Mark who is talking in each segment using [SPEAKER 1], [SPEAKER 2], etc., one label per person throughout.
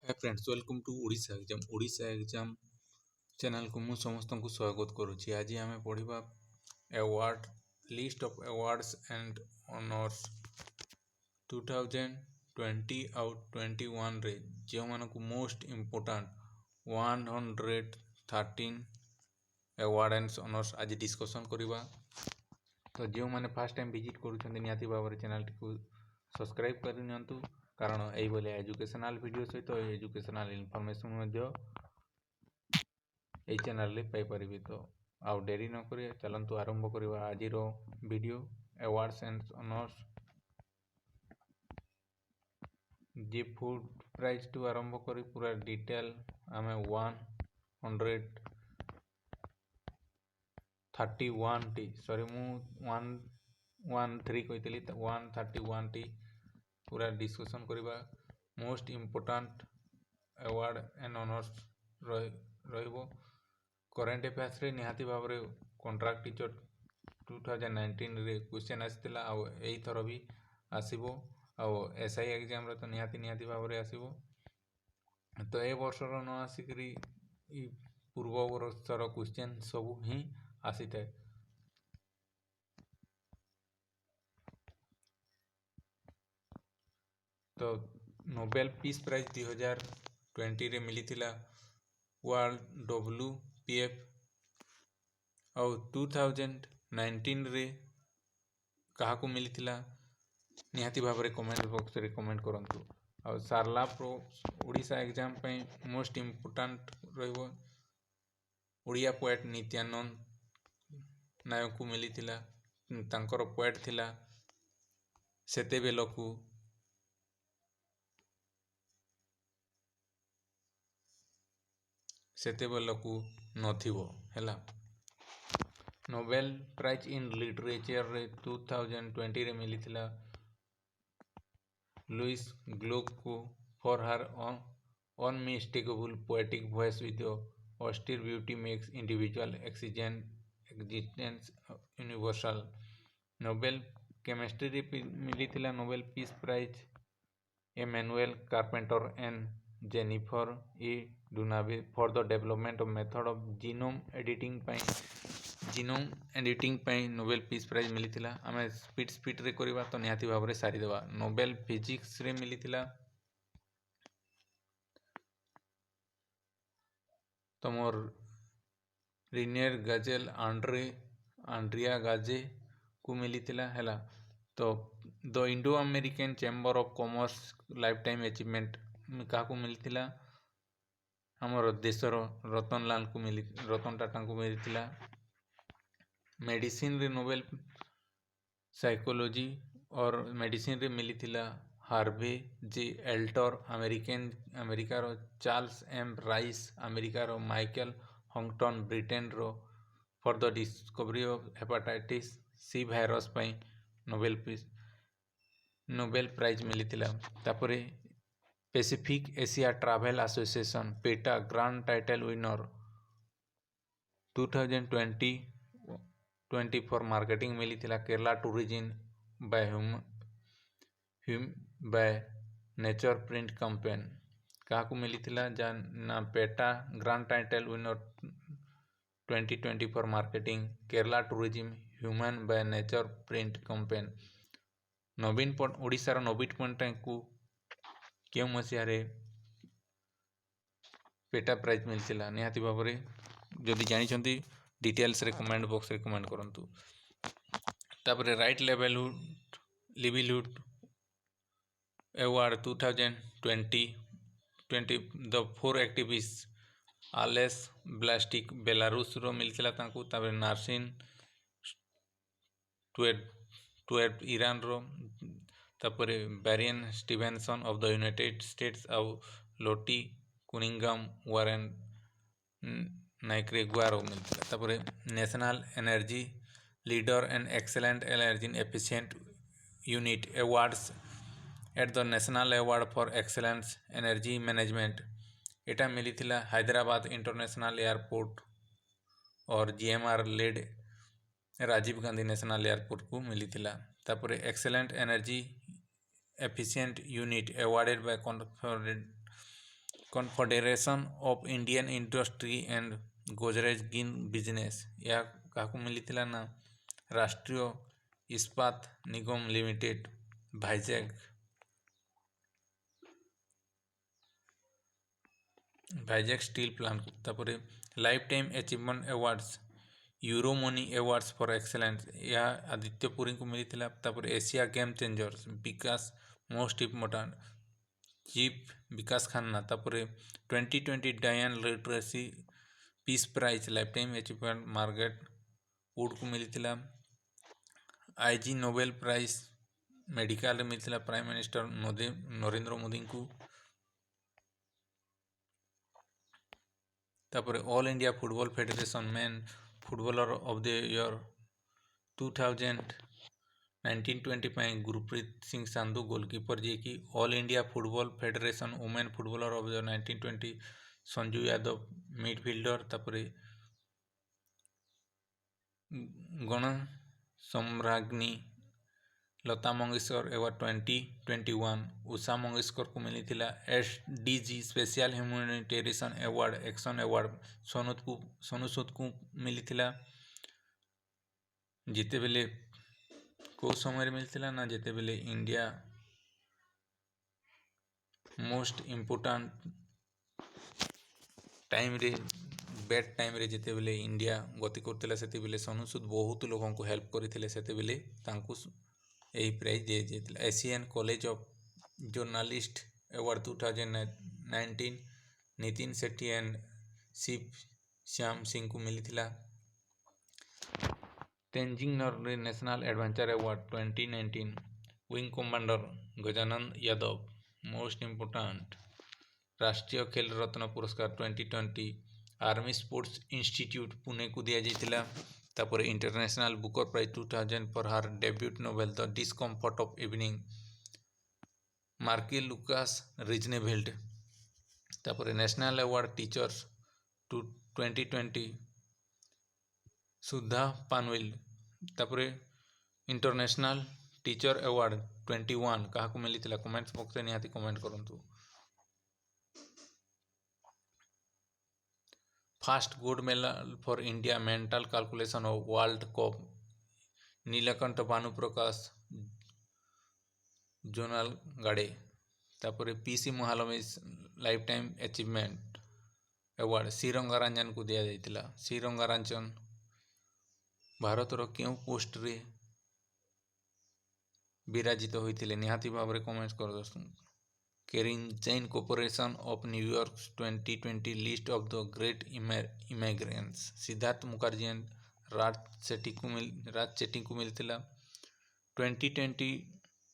[SPEAKER 1] Hi friends, welcome to Odisha exam channel को मु समस्त को स्वागत करुच्ची। आज आम पढ़ा award list of awards and honours 2020 आउट 21 रे जो मानक most important 113 award and honours आज डिस्कशन करवा। तो जो मैंने फर्स्ट टाइम विजिट करुँच भाव चैनल टी सब्सक्राइब करनी कारण ये एजुकेशनल वीडियो सहित एजुकेशनल इनफॉरमेशन ये चैनल रे पाई परिबे। तो आउ डेरी न करिए चलंतु आरंभ करवा आज वीडियो अवार्ड्स एंड ऑनर्स। जी फूड प्राइज टू आरंभ करी पूरा डिटेल आम 131 टी सॉरी मु 113 कही 131 टी पूरा डिस्कशन करवा। Most important award and honours रहिबो। करेंट अफेयर्स रे निहाती भाव रे कॉन्ट्रैक्ट टीचर 2019 रे क्वेश्चन आसीतिला आ एई थरो भी आसीबो आ एसआई एग्जाम रे तो निहाती भाव रे आसीबो। तो ए वर्ष रो न आसिकरी पूर्व वर्षर क्वेश्चन सब ही आसी थाए। तो नोबेल पीस प्राइज 2020 रे मिली थिला वर्ल्ड WPF और 2019 रे कहा को मिली थिला निहाती भाव रे कमेंट बॉक्स रे कमेंट करंतु। और सारला प्रो ओडिशा एग्जाम पे मोस्ट इम्पोर्टेंट रहिबो ओडिया पोएट नित्यानंद नायक को मिली थिला। तांकर पोएट थिला सेतेबेलकू नथिबो हैला। नोबेल प्राइज इन लिटरेचर रे 2020 रे मिली थिला लुइस ग्लुक को for her unmistakable poetic voice with austere beauty makes individual existence universal. Nobel chemistry रे मिली थिला Nobel peace prize Emmanuelle Charpentier and Jennifer E Doudna for the development of method of genome editing पे Nobel peace prize मिली थिला। आमे speed रे करबा तो निहाती भाव रे सारी देबा। नोबेल फिजिक्स रे मिली थिला तो मोर रिनियर गाजेल आंड्रिया गाजे को मिली थिला हैला। तो the Indo American chamber of commerce life time achievement क्या को मिली थिला हमर देशर रतन टाटा को मिली थिला। मेडिसिन रे नोबेल साइकोलॉजी और मेडिसिन रे मिली थिला हार्वे जे एल्टर अमेरिका रो चार्ल्स एम राइस अमेरिका रो माइकल हॉन्गटन ब्रिटेन रो for the discovery of hepatitis C virus पे नोबेल प्राइज मिली थिला। तापरे Pacific Asia travel association PATA grand title winner 2020 for marketing मिली थिला Kerala tourism by nature print campaign क्या को मिली थिला ना PATA grand title winner 2020 for marketing Kerala tourism human by nature print campaign. नवीन ओडिशार नवीन पट्टनायक को क्यों मसीह पेटा प्राइज मिलता निहाती भाव में जदि जानी डिटेल्स रे कमेंट बॉक्स रे कमेंट करंतु। तापरे right livelihood award 2020 the four activist Ales Bialiatski Belarus रो मिलता तांकू। तापरे नार्सिन 12 ईरान रो। तापरे Bryan Stevenson of the United States आउ लोटी कुनिंगम वारेन नाइक्रेगुआ रो मिलता। तापरे national energy leader and excellent energy efficient unit awards at the national award for excellence energy management एटा मिली थिला हैदराबाद इंटरनेशनल एयरपोर्ट और GMR led Rajiv Gandhi national airport को मिली थिला। तापरे excellent energy efficient unit awarded by confederation of Indian industry and Godrej गिन business या काकू मिली ना Rashtriya Ispat Nigam limited Vizag steel plant तापर lifetime achievement awards Euromoney awards for excellence या आदित्य पुरी को मिली तापर Asia game changers Vikas most important chief Vikas Khanna तापर 2020 Dayton literacy peace prize lifetime achievement Margaret Wood को मिली आईजी नोबेल प्राइज मेडिकल मिलता प्राइम मिनिस्टर नरेंद्र मोदी को तापर all India football federation man footballer of the year 2019-20 Gurpreet Singh Sandhu goalkeeper जी की all India football federation women footballer of the 1920 Sanju Yadav midfielder तापर Gaan Samragni Lata Mangeshkar award 2021 Usha Mangeshkar को मिली SDG special humanitarian award action award Sonu Sood को मिली जिते बेले को समय मिलता ना जिते बेले इंडिया मोस्ट इम्पोर्टेंट टाइम रे बैड टाइम रे जिते बेले इंडिया गति करथिला सेते बेले सोनू सूद बहुत लोगों को हेल्प करथिले सेते बेले तांकु यही प्राइज दे जाइए Asian college of journalist award 2019 Nitin Shetty and Shiv Shyam Singh को मिली Tenzing Norgay national adventure award 2019 wing commander Gajanand Yadav most important Rashtriya Khel रत्न पुरस्कार 2020 आर्मी स्पोर्ट्स इंस्टीट्यूट पुणे को दिया जाइए तापर international Booker prize 2000 for her debut novel the discomfort of evening मार्के लुकास रिजनेवेल्ड तापर नेशनल अवार्ड टीचर्स 2020 सुधा पानविल तापर इंटरनेशनल टीचर अवार्ड 21 क्या मिली कमेंट्स बॉक्स निहाती कमेंट करूँ first gold medal for India mental calculation of world cup Neelkanth Bhanuprakash zonal गाड़े तापर PC महालमी life time achievement award श्रीरंगारंजन को दिया जाइतिला श्रीरंगारंजन भारतर क्यों पोस्ट रे विराजित होते निहाती भाव में कमेंट कर दोस्तों Carnegie corporation of New York 2020 list of the great immigrants Siddhartha Mukherjee and Raj Chetty को मिलता 2020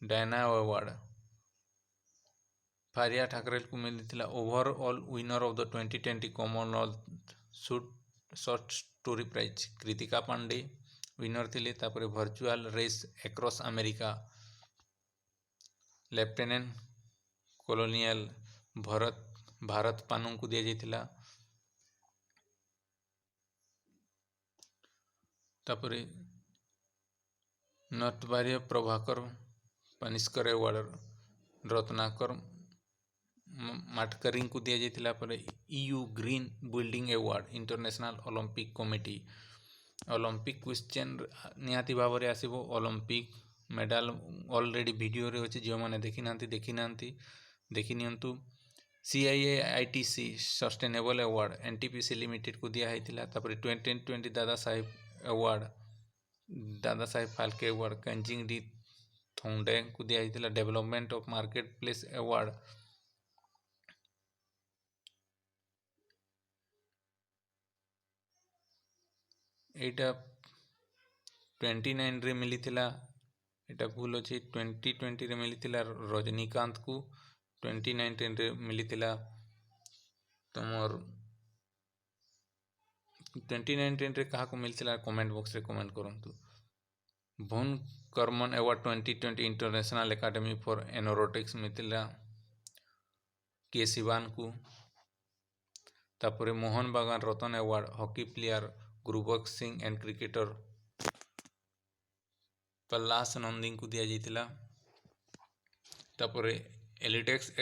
[SPEAKER 1] डायना अवार्ड फारिया ठाकरे को मिलता overall winner of the 2020 Commonwealth short story prize Kritika Pandey winner थिले तापर virtual race across America lieutenant colonial Bharat Pannu को दिया जाइतिला तापर नटवार्य प्रभाकर पनिष्कर अवार्ड रत्नाकर माटकरी को दिया जाइतिला पर EU green building award international Olympic committee Olympic question निहाती भाव में आसो ओलंपिक मेडल ऑलरेडी वीडियो रे अच्छे जो मैंने देखी ना देखी नियंतु CIAITC sustainable award NTPC limited को दिया है तापर 2020 Dada Saheb award Dada Saheb Phalke award कंजिंग D थोंडे को दिया है development of market place award एटा 29 रे मिली एटा भूल अच्छे 2020 रे मिली रजनीकांत को 2019 रे मिली तुमर 2019 रे क्या मिलता कमेंट बॉक्स रे कमेंट करंतु von Karman award 2020 international academy for aeronautics मिलता के शिवान को तापर Mohan Bagan Ratan award hockey player Gurbaksh Singh and cricketer Palash Nandy को दिया जाइतिला तापर Elets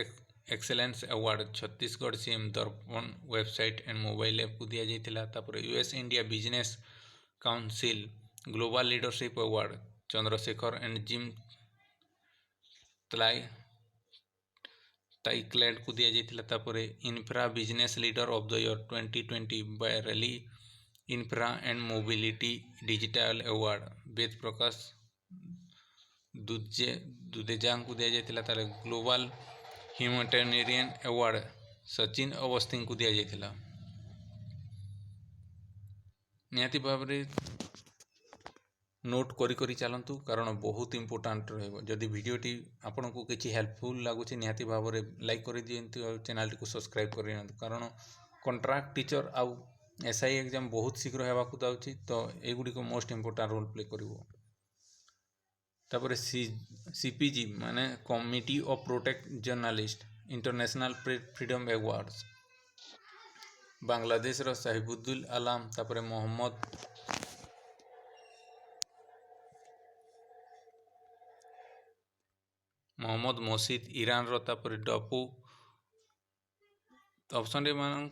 [SPEAKER 1] excellence award Chhattisgarh CM Darpan website and mobile app को दिया जाइथिला। तापर US India business council global leadership award Chandrasekhar and Jim Taiclet को दिया जाइथिला। तापर infra business leader of the year 2020 by rally infra and mobility digital award Ved Prakash Dudeja को दिया जाइथिला। तार global humanitarian award Sachin Awasthi को दिया जाइथिला। निहाती भाव नोट करी चलतु कारण बहुत इंपोर्टाट रही भिडटी आपन को किसी हेल्पफुल लगुच निहाती भाव लाइक कर दिंतु और चैनल टी को सब्सक्राइब कर कारण कंट्राक्ट टीचर आउ एसआई एग्जाम बहुत शीघ्र होगा जाऊँगी तो युड़िक मोस्ट इंपोर्टाट रोल प्ले कर सीपीजी माने committee of protect journalist international freedom awards Bangladesh रो साहिबुद्दुल आलम तापर मोहम्मद मसीद ईरान रो तापर डपू ऑप्शन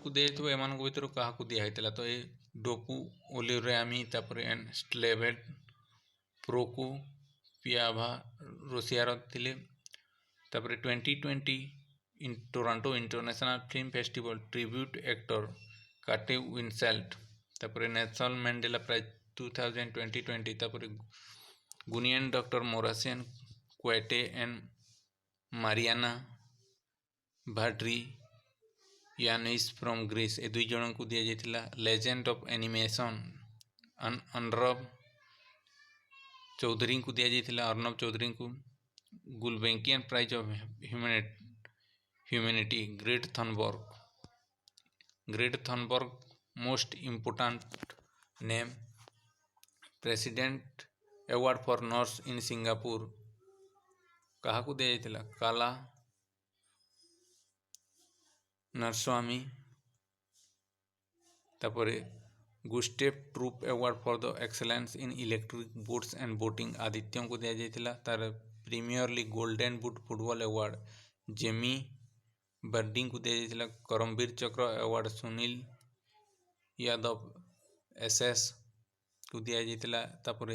[SPEAKER 1] को दिए एम भर क्या दिखाई तो ये डोपू ओलिरामी तापर एंड स्लेवेड प्रोकू पियाभा रूसिया थिले। तापर 2020 Toronto international film festival tribute actor Kate Winslet. तापर नेशनल मैंडेला प्राइज 2020 तापर Guinean doctor Morissanda Kouyate and Marianna Vardinoyannis from Greece ए दुई जन को दिया जाइथिला। Legend of animation Arnab Chaudhuri को दिया जाइथिला। अर्नब चौधरी को Gulbenkian prize of humanity Greta Thunberg most important name president award for nurse in Singapore क्या दिया जाइथिला काला नरस्वामी। तापर Gustave Trouve award for the excellence in electric boats and boating Aditya को दिया जाइथिला। तार premier league golden boot football award Jamie बर्डिंग को दिया जाइथिला। करमवीर चक्र अवार्ड सुनील यादव एसएस को दिया जाइथिला। तापर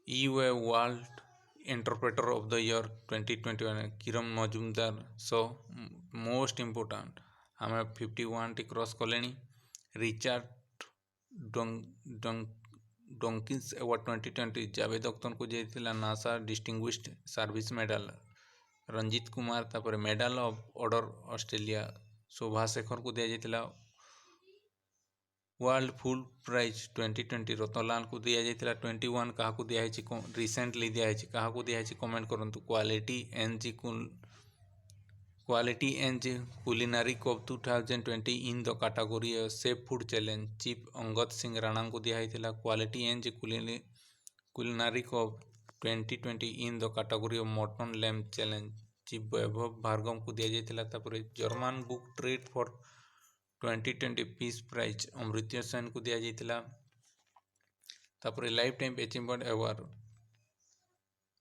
[SPEAKER 1] यूए world interpreter of the year 2021 Kiran Majumdar Shaw most important आम 51 टी क्रॉस कले। Richard Dawkins award 2020 Javed Akhtar को दिया NASA distinguished service medal Ranjit Kumar. तापर medal of order Australia Shobha Shekhar को दिया जाइथिला। वर्ल्ड फूड प्राइज 2020 रतनलाल को दिया जाइथिला। 21 क्या दिया रिसेंटली दिया क्या दिया कमेंट करंतु quality and culinary cup 2020 in the category safe food challenge chief Angad Singh Rana को दिया quality and culinary cup 2020 in the category mutton lamb challenge chief Vaibhav Bhargava को दिया जाइथिला। German book trade for 2020 peace prize Amartya Sen को दिया जाइथिला। तापर लाइफ टाइम अचीवमेंट अवार्ड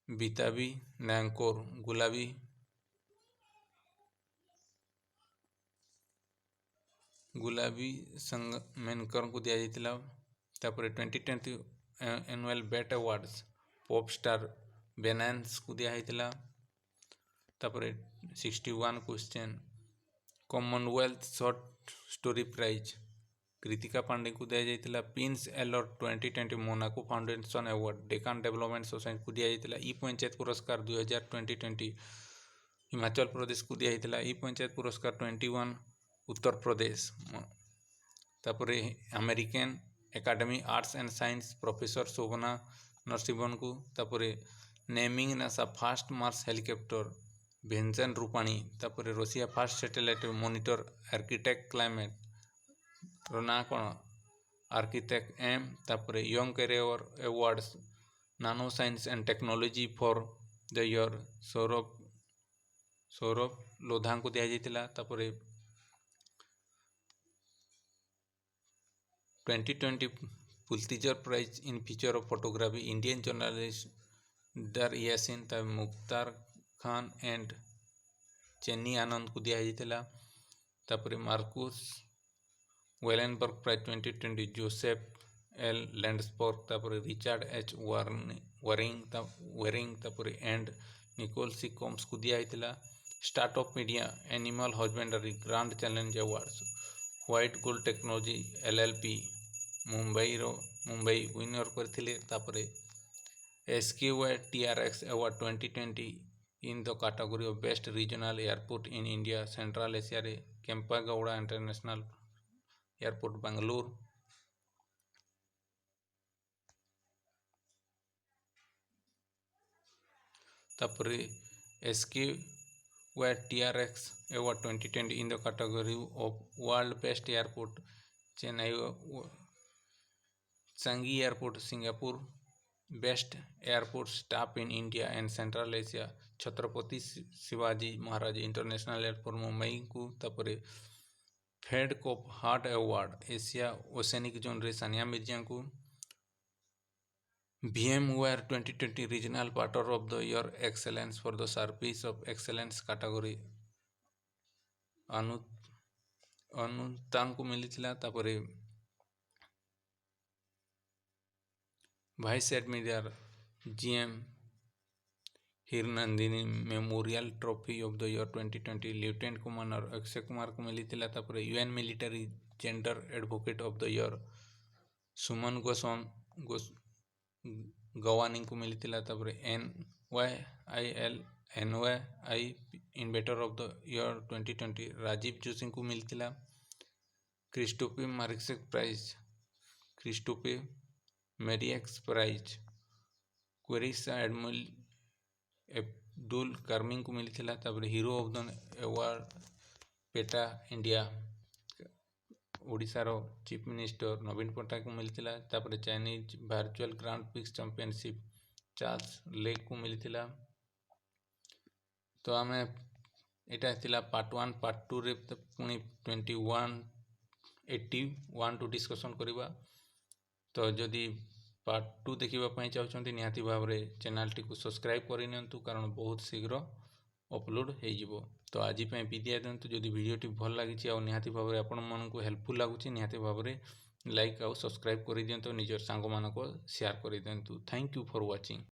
[SPEAKER 1] बिताबी नांकोर गुलाबी संगमेनकर को दिया जाइथिला। तापर 2020 annual BET awards pop star बेनांस को दिया जाइथिला। तापर 61 question Commonwealth short story prize Kritika Pandey को दिया जाइथिला। प्रिंस एलर 2020 Monaco foundation award Deccan development society को दिया जाइथिला। ई पंचायत पुरस्कार 2020 हिमाचल प्रदेश को दिया जाइथिला। ई पंचायत पुरस्कार 21 उत्तर प्रदेश। तापर American academy arts and science professor Shobhana Narasimhan को। तापर naming NASA first Mars helicopter Vaneeza Rupani. तापर Russia first satellite monitor Arctic climate रोना कौन आर्किटेक्ट एम। तापर young career awards nano science and technology for the year Saurabh Lodha को दिया जाइथिला। तापर 2020 Pulitzer prize in feature of photography Indian journalist Dar Yasin Mukhtar Khan and Channi Anand को दिया तापर Marcus वेलेनबर्ग prize 2020 Joseph L Landsberg तापर रिचार्ड एच वेरिंग तापर एंड निकोल सी कॉम्स को दिया startup media animal husbandry grand challenge awards white gold technology LLP Mumbai winner करथिले तापर SQY TRX Award 2020 in the category of Best Regional Airport in India Central Asia रे केम्पागौड़ा international airport Bengaluru तापर SQY TRX Award 2020 in the category of World Best Airport Chennai Changi Airport Singapore best airport staff in India and central Asia Chhatrapati Shivaji Maharaj international airport Mumbai को तापर Fed cup heart award Asia oceanic zone रे सानिया मिर्जा को VMware 2020 regional partner of the year excellence for the service of excellence category Anutan को मिली तापर vice admiral GM Hiranandani memorial trophy of the year 2020 lieutenant commander Akshay Kumar को मिली UN military gender advocate of the year Suman Gawani को मिली NYI inventor of the year 2020 Rajiv Joshi को मिली Christophe Merieux prize Christophe Merieux prize क्वेरिसा एडमिरल अब्दुल कार्मिंग को मिली hero of the award PETA India ओडिशार चीफ मिनिस्टर नवीन पट्टनायक को मिली Chinese virtual grand prix championship Charles Leclerc को मिली तो आम यहाँ पार्ट 1 पार्ट 2 रे पुणी 2181 टू डिस्कसन करवा तो जदि पार्ट 2 देखा चाहते निहाती भाव में चैनल टी को सब्सक्राइब करनी कारण बहुत शीघ्र अपलोड हो तो आज विदाय दिंतु जदि वीडियोटी भल लगी निहाती भाव में आपण मानक हेल्पफुल लगुच निहाती भाव में लाइक आउ सब्सक्राइब कर दिंतु निजर सांग मानक शेयर कर दिंतु थैंक यू फॉर वाचिंग।